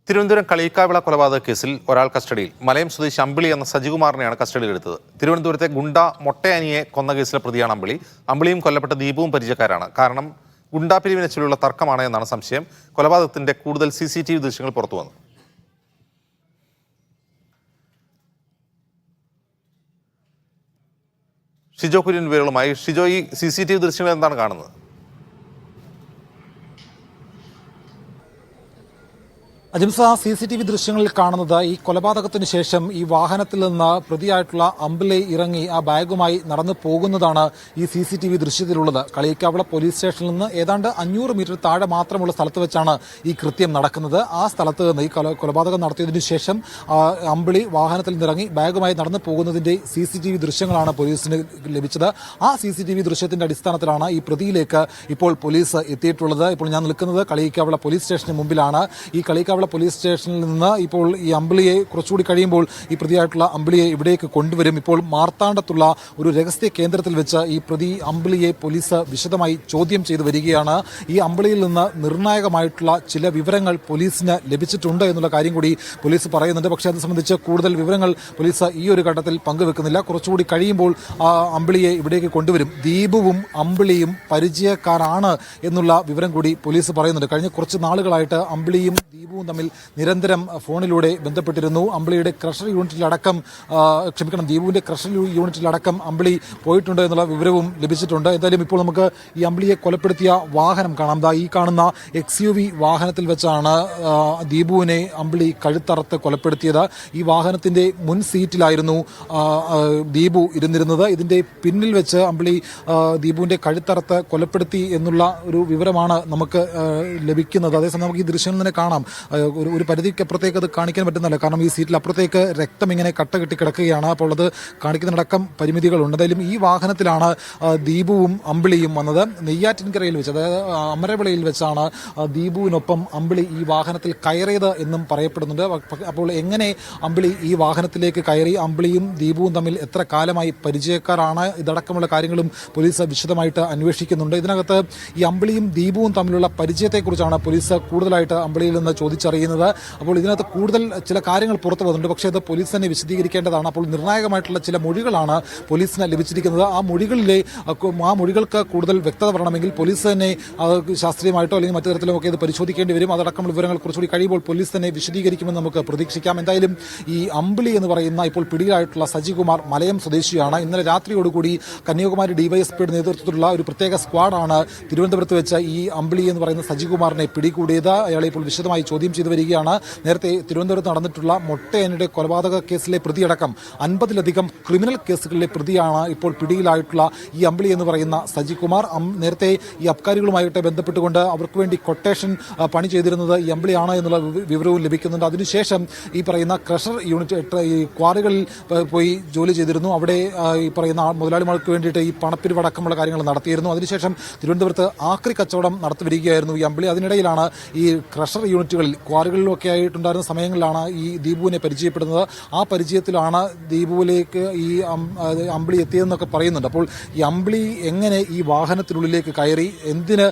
തിരുവനന്തപുരം കളിയിക്കാവിള കൊലപാതക കേസിൽ ഒരാൾ കസ്റ്റഡിയിൽ. മലയം സ്വദേശി അമ്പിളി എന്ന സജികുമാറിനെയാണ് കസ്റ്റഡിയിലെടുത്തത്. തിരുവനന്തപുരത്തെ ഗുണ്ട മൊട്ടയാനിയെ കൊന്ന കേസിലെ പ്രതിയാണ് അമ്പിളി. അമ്പിളിയും കൊല്ലപ്പെട്ട ദീപവും പരിചയക്കാരാണ്. കാരണം ഗുണ്ടാപിരിവിനെ ചൊല്ലിയുള്ള തർക്കമാണ് എന്നാണ് സംശയം. കൊലപാതകത്തിന്റെ കൂടുതൽ CCTV ദൃശ്യങ്ങൾ പുറത്തുവന്നു. ഷിജോ കുര്യൻ വിവരങ്ങളുമായി. ഷിജോ, ഈ CCTV ദൃശ്യങ്ങൾ എന്താണ് കാണുന്നത്? അജിംസ, CCTV ദൃശ്യങ്ങളിൽ കാണുന്നത് ഈ കൊലപാതകത്തിന് ശേഷം ഈ വാഹനത്തിൽ നിന്ന് പ്രതിയായിട്ടുള്ള അമ്പിളി ഇറങ്ങി ആ ബാഗുമായി നടന്നു പോകുന്നതാണ് ഈ CCTV ദൃശ്യത്തിലുള്ളത്. കളിയിക്കാവിള പോലീസ് സ്റ്റേഷനിൽ നിന്ന് ഏതാണ്ട് 500 മീറ്റർ താഴെ മാത്രമുള്ള സ്ഥലത്ത് വെച്ചാണ് ഈ കൃത്യം നടക്കുന്നത്. ആ സ്ഥലത്ത് നിന്ന് ഈ കൊലപാതകം നടത്തിയതിനു ശേഷം അമ്പിളി വാഹനത്തിൽ നിന്നിറങ്ങി ബാഗുമായി നടന്നു പോകുന്നതിന്റെ CCTV ദൃശ്യങ്ങളാണ് പോലീസിന് ലഭിച്ചത്. ആ CCTV ദൃശ്യത്തിന്റെ അടിസ്ഥാനത്തിലാണ് ഈ പ്രതിയിലേക്ക് ഇപ്പോൾ പോലീസ് എത്തിയിട്ടുള്ളത്. ഇപ്പോൾ ഞാൻ നിൽക്കുന്നത് കളിയിക്കാവിള പോലീസ് സ്റ്റേഷന് മുമ്പിലാണ്. ഈ കളിയിക്കാവിള പോലീസ് സ്റ്റേഷനിൽ നിന്ന് ഇപ്പോൾ ഈ അമ്പിളിയെ കുറച്ചുകൂടി കഴിയുമ്പോൾ ഈ പ്രതിയായിട്ടുള്ള അമ്പിളിയെ ഇവിടേക്ക് കൊണ്ടുവരും. ഇപ്പോൾ മാർത്താണ്ഡത്തുള്ള ഒരു രഹസ്യ കേന്ദ്രത്തിൽ വെച്ച് ഈ പ്രതി അമ്പിളിയെ പോലീസ് വിശദമായി ചോദ്യം ചെയ്തു വരികയാണ്. ഈ അമ്പിളിയിൽ നിന്ന് നിർണായകമായിട്ടുള്ള ചില വിവരങ്ങൾ പോലീസിന് ലഭിച്ചിട്ടുണ്ട് എന്നുള്ള കാര്യം കൂടി പോലീസ് പറയുന്നുണ്ട്. പക്ഷേ അത് സംബന്ധിച്ച് കൂടുതൽ വിവരങ്ങൾ പോലീസ് ഈ ഒരു ഘട്ടത്തിൽ പങ്കുവെക്കുന്നില്ല. കുറച്ചുകൂടി കഴിയുമ്പോൾ അമ്പിളിയെ ഇവിടേക്ക് കൊണ്ടുവരും. ദീപുവും അമ്പിളിയും പരിചയക്കാരാണ് എന്നുള്ള വിവരം കൂടി പോലീസ് പറയുന്നുണ്ട്. കഴിഞ്ഞ കുറച്ച് നാളുകളായിട്ട് അമ്പിളിയും ദീപുവും തമ്മിൽ നിരന്തരം ഫോണിലൂടെ ബന്ധപ്പെട്ടിരുന്നു. അമ്പിളിയുടെ ക്രഷർ യൂണിറ്റിലടക്കം ദീപുവിന്റെ ക്രഷർ യൂണിറ്റിലടക്കം അമ്പിളി പോയിട്ടുണ്ട് എന്നുള്ള വിവരവും ലഭിച്ചിട്ടുണ്ട്. എന്തായാലും ഇപ്പോൾ നമുക്ക് ഈ അമ്പിളിയെ കൊലപ്പെടുത്തിയ വാഹനം കാണാം. ഈ കാണുന്ന XUV വാഹനത്തിൽ വെച്ചാണ് ദീപുവിനെ അമ്പിളി കഴുത്തറത്ത് കൊലപ്പെടുത്തിയത്. ഈ വാഹനത്തിന്റെ മുൻ സീറ്റിലായിരുന്നു ദീപു ഇരുന്നിരുന്നത്. ഇതിന്റെ പിന്നിൽ വെച്ച് അമ്പിളി ദീപുവിന്റെ കഴുത്തറത്ത് കൊലപ്പെടുത്തി എന്നുള്ള ഒരു വിവരമാണ് നമുക്ക് ലഭിക്കുന്നത്. അതേസമയം നമുക്ക് ഈ ദൃശ്യം തന്നെ കാണാം. ഒരു പരിധിക്കപ്പുറത്തേക്ക് അത് കാണിക്കാൻ പറ്റുന്നില്ല. കാരണം ഈ സീറ്റിൽ അപ്പുറത്തേക്ക് രക്തം ഇങ്ങനെ കട്ട കെട്ടി കിടക്കുകയാണ്. അപ്പോൾ അത് കാണിക്കുന്നതിനടക്കം പരിമിതികളുണ്ട്. എന്തായാലും ഈ വാഹനത്തിലാണ് ദീപുവും അമ്പിളിയും വന്നത്. നെയ്യാറ്റിൻകരയിൽ വെച്ച്, അതായത് അമരവിളയിൽ വെച്ചാണ് ദീപുവിനൊപ്പം അമ്പിളി ഈ വാഹനത്തിൽ കയറിയത് എന്നും പറയപ്പെടുന്നുണ്ട്. അപ്പോൾ എങ്ങനെ അമ്പിളി ഈ വാഹനത്തിലേക്ക് കയറി, അമ്പിളിയും ദീപുവും തമ്മിൽ എത്ര കാലമായി പരിചയക്കാരാണ്, ഇതടക്കമുള്ള കാര്യങ്ങളും പോലീസ് വിശദമായിട്ട് അന്വേഷിക്കുന്നുണ്ട്. ഇതിനകത്ത് ഈ അമ്പിളിയും ദീപുവും തമ്മിലുള്ള പരിചയത്തെക്കുറിച്ചാണ് പോലീസ് കൂടുതലായിട്ട് അമ്പിളിയിൽ നിന്ന് ചോദിച്ചറിയുന്നത്. അപ്പോൾ ഇതിനകത്ത് കൂടുതൽ ചില കാര്യങ്ങൾ പുറത്തു വന്നിട്ടുണ്ട്. പക്ഷേ അത് പോലീസ് തന്നെ വിശദീകരിക്കേണ്ടതാണ്. അപ്പോൾ നിർണായകമായിട്ടുള്ള ചില മൊഴികളാണ് പോലീസിന് ലഭിച്ചിരിക്കുന്നത്. ആ മൊഴികൾക്ക് കൂടുതൽ വ്യക്തത വരണമെങ്കിൽ പോലീസ് തന്നെ ശാസ്ത്രീയമായിട്ടോ അല്ലെങ്കിൽ മറ്റു തരത്തിലോ ഒക്കെ ഇത് പരിശോധിക്കേണ്ടി വരും. അതടക്കമുള്ള വിവരങ്ങൾ കുറച്ചുകൂടി കഴിയുമ്പോൾ പോലീസ് തന്നെ വിശദീകരിക്കുമെന്ന് നമുക്ക് പ്രതീക്ഷിക്കാം. എന്തായാലും ഈ അമ്പിളി എന്ന് പറയുന്ന ഇപ്പോൾ പിടിയിലായിട്ടുള്ള സജികുമാർ മലയം സ്വദേശിയാണ്. ഇന്നലെ രാത്രിയോടുകൂടി കന്യാകുമാരി DYSPയുടെ നേതൃത്വത്തിലുള്ള ഒരു പ്രത്യേക സ്ക്വാഡാണ് തിരുവനന്തപുരത്ത് വെച്ച് ഈ അമ്പിളി എന്ന് പറയുന്ന സജികുമാറിനെ പിടികൂടിയത്. അയാളെ ഇപ്പോൾ വിശദമായി ചോദ്യം ചെയ്തു വരികയാണ്. നേരത്തെ തിരുവനന്തപുരത്ത് നടന്നിട്ടുള്ള മൊട്ടയാനിയുടെ കൊലപാതക കേസിലെ പ്രതിയടക്കം 50-ലധികം ക്രിമിനൽ കേസുകളിലെ പ്രതിയാണ് ഇപ്പോൾ പിടിയിലായിട്ടുള്ള ഈ അമ്പിളി എന്ന് പറയുന്ന സജികുമാർ. നേരത്തെ ഈ അബ്കാരികളുമായിട്ട് ബന്ധപ്പെട്ടുകൊണ്ട് അവർക്ക് വേണ്ടി കൊട്ടേഷൻ പണി ചെയ്തിരുന്നത് ഈ അമ്പിളിയാണ് എന്നുള്ള വിവരവും ലഭിക്കുന്നുണ്ട്. അതിനുശേഷം ഈ പറയുന്ന ക്രഷർ യൂണിറ്റ് ഈ ക്വാറികളിൽ പോയി ജോലി ചെയ്തിരുന്നു. അവിടെ ഈ പറയുന്ന മുതലാളിമാർക്ക് വേണ്ടിയിട്ട് ഈ പണപ്പിരിവടക്കമുള്ള കാര്യങ്ങൾ നടത്തിയിരുന്നു. അതിനുശേഷം തിരുവനന്തപുരത്ത് ആക്രി കച്ചവടം നടത്തി വരികയായിരുന്നു ഈ അമ്പിളി. അതിനിടയിലാണ് ഈ ക്രഷർ യൂണിറ്റുകളിൽ ക്വാറികളിലൊക്കെ ആയിട്ടുണ്ടായിരുന്ന സമയങ്ങളിലാണ് ഈ ദീപുവിനെ പരിചയപ്പെടുന്നത്. ആ പരിചയത്തിലാണ് ദീപുവിലേക്ക് ഈ അമ്പിളി എത്തിയതെന്നൊക്കെ പറയുന്നുണ്ട്. അപ്പോൾ ഈ അമ്പിളി എങ്ങനെ ഈ വാഹനത്തിനുള്ളിലേക്ക് കയറി, എന്തിന്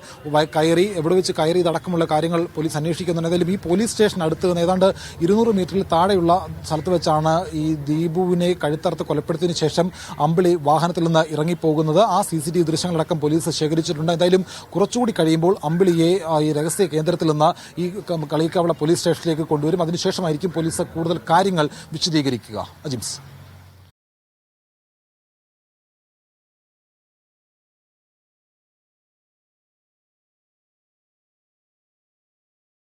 കയറി, എവിടെ വെച്ച് കയറി, ഇതടക്കമുള്ള കാര്യങ്ങൾ പോലീസ് അന്വേഷിക്കുന്നുണ്ട്. എന്തായാലും ഈ പോലീസ് സ്റ്റേഷൻ അടുത്ത് നിന്ന് ഏതാണ്ട് 200 മീറ്ററിൽ താഴെയുള്ള സ്ഥലത്ത് വെച്ചാണ് ഈ ദീപുവിനെ കഴുത്തറുത്ത് കൊലപ്പെടുത്തിയതിനു ശേഷം അമ്പിളി വാഹനത്തിൽ നിന്ന് ഇറങ്ങിപ്പോകുന്നത്. ആ CCTV ദൃശ്യങ്ങളടക്കം പോലീസ് ശേഖരിച്ചിട്ടുണ്ട്. എന്തായാലും കുറച്ചുകൂടി കഴിയുമ്പോൾ അമ്പിളിയെ ഈ രഹസ്യ കേന്ദ്രത്തിൽ നിന്ന് ഈ കളിയിക്കാവിള പോലീസ് സ്റ്റേഷനിലേക്ക് കൊണ്ടുവരും. അതിനുശേഷമായിരിക്കും പോലീസ് കൂടുതൽ കാര്യങ്ങൾ വിശദീകരിക്കുക. അജിംസ്.